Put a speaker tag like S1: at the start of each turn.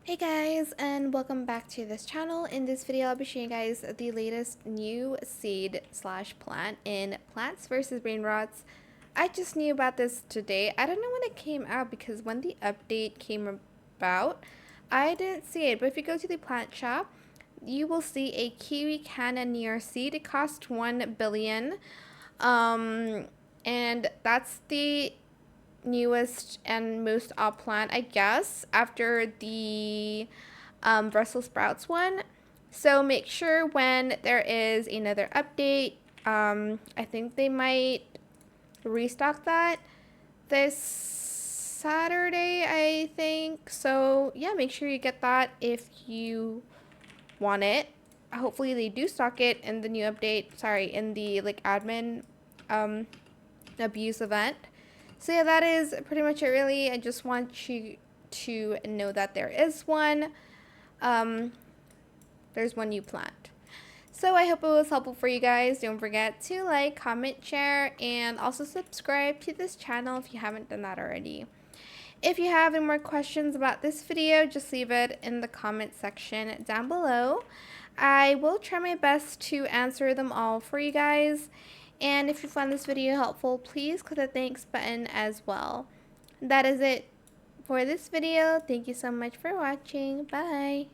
S1: Hey guys, and welcome back to this channel. In this video I'll be showing you guys the latest new seed slash plant in Plants vs. Brainrots. I just knew about this today. I don't know when it came out because when the update came about I didn't see it, but if you go to the plant shop you will see a Kiwi Canon seed. It cost 1 billion, and that's the newest and most up plant, I guess, after the Brussels sprouts one. So make sure when there is another update, I think they might restock that this Saturday, I think. So yeah, make sure you get that if you want it. Hopefully they do stock it in the new update. Sorry, in the admin abuse event. So yeah, that is pretty much it really. I just want you to know that there is one. There's one new plant. So I hope it was helpful for you guys. Don't forget to like, comment, share, and also subscribe to this channel if you haven't done that already. If you have any more questions about this video, just leave it in the comment section down below. I will try my best to answer them all for you guys. And if you found this video helpful, please click the thanks button as well. That is it for this video. Thank you so much for watching. Bye.